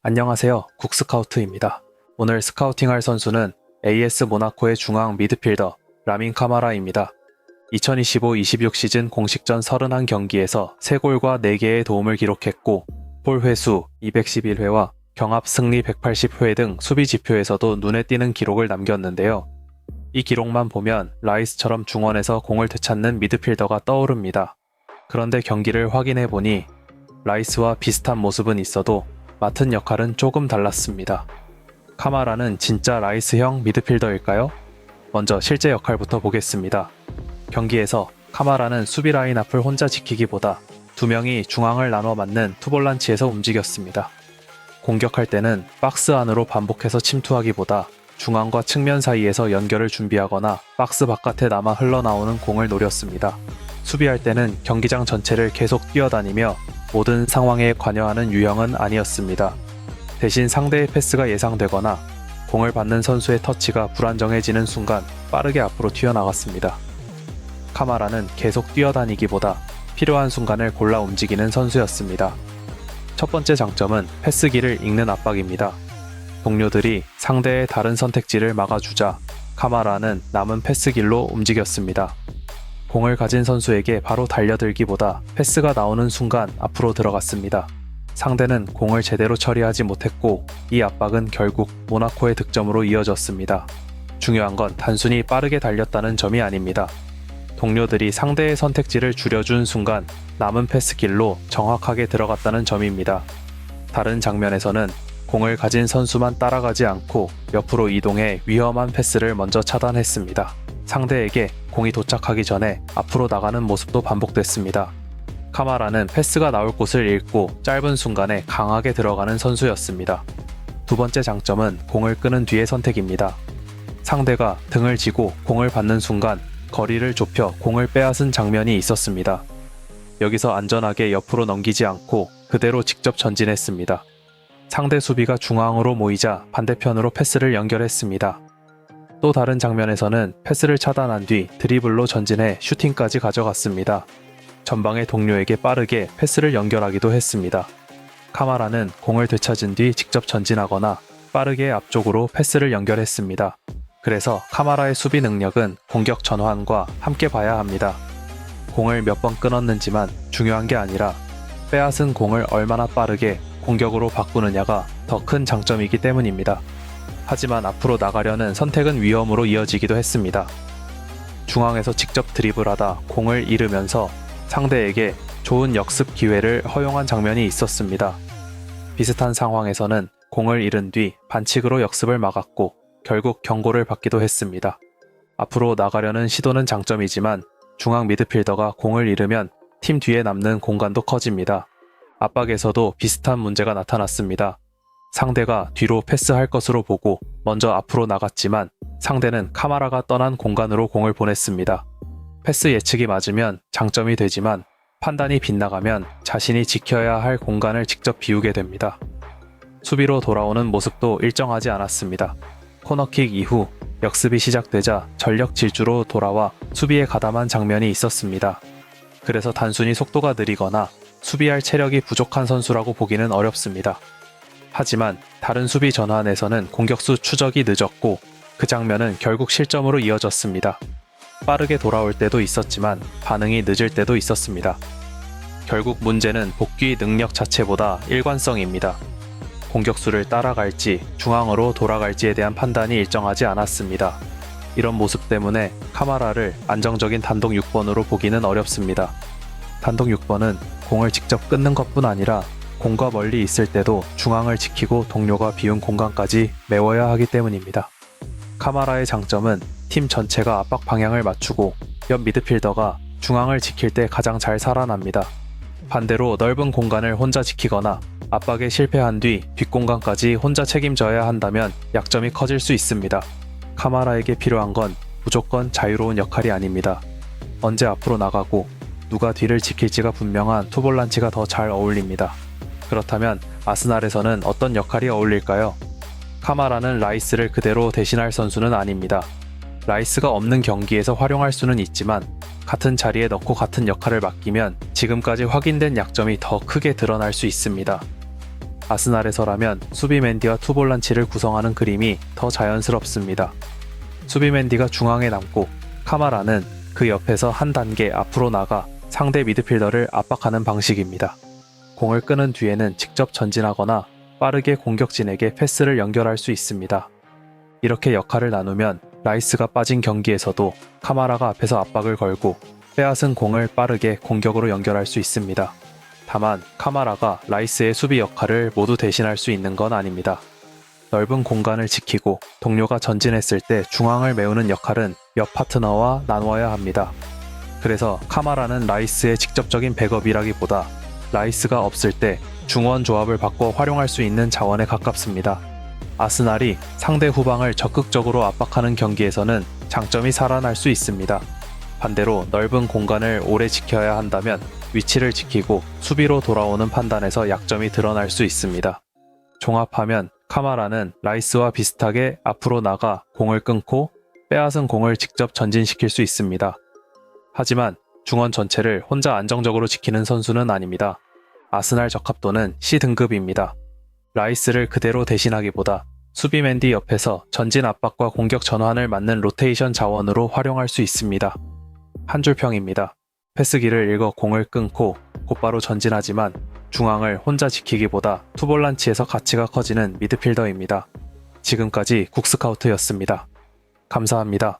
안녕하세요. 국스카우트입니다. 오늘 스카우팅할 선수는 AS 모나코의 중앙 미드필더 라민 카마라입니다. 2025-26 시즌 공식전 31경기에서 3골과 4개의 도움을 기록했고 볼 횟수 211회와 경합 승리 180회 등 수비 지표에서도 눈에 띄는 기록을 남겼는데요. 이 기록만 보면 라이스처럼 중원에서 공을 되찾는 미드필더가 떠오릅니다. 그런데 경기를 확인해보니 라이스와 비슷한 모습은 있어도 맡은 역할은 조금 달랐습니다. 카마라는 진짜 라이스형 미드필더일까요? 먼저 실제 역할부터 보겠습니다. 경기에서 카마라는 수비 라인 앞을 혼자 지키기보다 2명이 중앙을 나눠 맞는 투볼란치에서 움직였습니다. 공격할 때는 박스 안으로 반복해서 침투하기보다 중앙과 측면 사이에서 연결을 준비하거나 박스 바깥에 남아 흘러나오는 공을 노렸습니다. 수비할 때는 경기장 전체를 계속 뛰어다니며 모든 상황에 관여하는 유형은 아니었습니다. 대신 상대의 패스가 예상되거나 공을 받는 선수의 터치가 불안정해지는 순간 빠르게 앞으로 튀어나갔습니다. 카마라는 계속 뛰어다니기보다 필요한 순간을 골라 움직이는 선수였습니다. 첫 번째 장점은 패스기를 읽는 압박입니다. 동료들이 상대의 다른 선택지를 막아주자 카마라는 남은 패스길로 움직였습니다. 공을 가진 선수에게 바로 달려들기보다 패스가 나오는 순간 앞으로 들어갔습니다. 상대는 공을 제대로 처리하지 못했고 이 압박은 결국 모나코의 득점으로 이어졌습니다. 중요한 건 단순히 빠르게 달렸다는 점이 아닙니다. 동료들이 상대의 선택지를 줄여준 순간 남은 패스길로 정확하게 들어갔다는 점입니다. 다른 장면에서는 공을 가진 선수만 따라가지 않고 옆으로 이동해 위험한 패스를 먼저 차단했습니다. 상대에게 공이 도착하기 전에 앞으로 나가는 모습도 반복됐습니다. 카마라는 패스가 나올 곳을 읽고 짧은 순간에 강하게 들어가는 선수였습니다. 두 번째 장점은 공을 끄는 뒤의 선택입니다. 상대가 등을 지고 공을 받는 순간 거리를 좁혀 공을 빼앗은 장면이 있었습니다. 여기서 안전하게 옆으로 넘기지 않고 그대로 직접 전진했습니다. 상대 수비가 중앙으로 모이자 반대편으로 패스를 연결했습니다. 또 다른 장면에서는 패스를 차단한 뒤 드리블로 전진해 슈팅까지 가져갔습니다. 전방의 동료에게 빠르게 패스를 연결하기도 했습니다. 카마라는 공을 되찾은 뒤 직접 전진하거나 빠르게 앞쪽으로 패스를 연결했습니다. 그래서 카마라의 수비 능력은 공격 전환과 함께 봐야 합니다. 공을 몇 번 끊었는지만 중요한 게 아니라 빼앗은 공을 얼마나 빠르게 공격으로 바꾸느냐가 더 큰 장점이기 때문입니다. 하지만 앞으로 나가려는 선택은 위험으로 이어지기도 했습니다. 중앙에서 직접 드리블하다 공을 잃으면서 상대에게 좋은 역습 기회를 허용한 장면이 있었습니다. 비슷한 상황에서는 공을 잃은 뒤 반칙으로 역습을 막았고 결국 경고를 받기도 했습니다. 앞으로 나가려는 시도는 장점이지만 중앙 미드필더가 공을 잃으면 팀 뒤에 남는 공간도 커집니다. 압박에서도 비슷한 문제가 나타났습니다. 상대가 뒤로 패스할 것으로 보고 먼저 앞으로 나갔지만 상대는 카마라가 떠난 공간으로 공을 보냈습니다. 패스 예측이 맞으면 장점이 되지만 판단이 빗나가면 자신이 지켜야 할 공간을 직접 비우게 됩니다. 수비로 돌아오는 모습도 일정하지 않았습니다. 코너킥 이후 역습이 시작되자 전력 질주로 돌아와 수비에 가담한 장면이 있었습니다. 그래서 단순히 속도가 느리거나 수비할 체력이 부족한 선수라고 보기는 어렵습니다. 하지만 다른 수비 전환에서는 공격수 추적이 늦었고 그 장면은 결국 실점으로 이어졌습니다. 빠르게 돌아올 때도 있었지만 반응이 늦을 때도 있었습니다. 결국 문제는 복귀 능력 자체보다 일관성입니다. 공격수를 따라갈지 중앙으로 돌아갈지에 대한 판단이 일정하지 않았습니다. 이런 모습 때문에 카마라를 안정적인 단독 6번으로 보기는 어렵습니다. 단독 6번은 공을 직접 끊는 것뿐 아니라 공과 멀리 있을 때도 중앙을 지키고 동료가 비운 공간까지 메워야 하기 때문입니다. 카마라의 장점은 팀 전체가 압박 방향을 맞추고 옆 미드필더가 중앙을 지킬 때 가장 잘 살아납니다. 반대로 넓은 공간을 혼자 지키거나 압박에 실패한 뒤 뒷공간까지 혼자 책임져야 한다면 약점이 커질 수 있습니다. 카마라에게 필요한 건 무조건 자유로운 역할이 아닙니다. 언제 앞으로 나가고 누가 뒤를 지킬지가 분명한 투볼란치가 더 잘 어울립니다. 그렇다면 아스날에서는 어떤 역할이 어울릴까요? 카마라는 라이스를 그대로 대신할 선수는 아닙니다. 라이스가 없는 경기에서 활용할 수는 있지만 같은 자리에 넣고 같은 역할을 맡기면 지금까지 확인된 약점이 더 크게 드러날 수 있습니다. 아스날에서라면 수비 맨디와 투볼란치를 구성하는 그림이 더 자연스럽습니다. 수비 맨디가 중앙에 남고 카마라는 그 옆에서 한 단계 앞으로 나가 상대 미드필더를 압박하는 방식입니다. 공을 끄는 뒤에는 직접 전진하거나 빠르게 공격진에게 패스를 연결할 수 있습니다. 이렇게 역할을 나누면 라이스가 빠진 경기에서도 카마라가 앞에서 압박을 걸고 빼앗은 공을 빠르게 공격으로 연결할 수 있습니다. 다만 카마라가 라이스의 수비 역할을 모두 대신할 수 있는 건 아닙니다. 넓은 공간을 지키고 동료가 전진했을 때 중앙을 메우는 역할은 옆 파트너와 나누어야 합니다. 그래서 카마라는 라이스의 직접적인 백업이라기보다 라이스가 없을 때 중원 조합을 바꿔 활용할 수 있는 자원에 가깝습니다. 아스날이 상대 후방을 적극적으로 압박하는 경기에서는 장점이 살아날 수 있습니다. 반대로 넓은 공간을 오래 지켜야 한다면 위치를 지키고 수비로 돌아오는 판단에서 약점이 드러날 수 있습니다. 종합하면 카마라는 라이스와 비슷하게 앞으로 나가 공을 끊고 빼앗은 공을 직접 전진시킬 수 있습니다. 하지만 중원 전체를 혼자 안정적으로 지키는 선수는 아닙니다. 아스날 적합도는 C등급입니다. 라이스를 그대로 대신하기보다 수비 맨디 옆에서 전진 압박과 공격 전환을 맡는 로테이션 자원으로 활용할 수 있습니다. 한 줄 평입니다. 패스기를 읽어 공을 끊고 곧바로 전진하지만 중앙을 혼자 지키기보다 투볼란치에서 가치가 커지는 미드필더입니다. 지금까지 국스카우트였습니다. 감사합니다.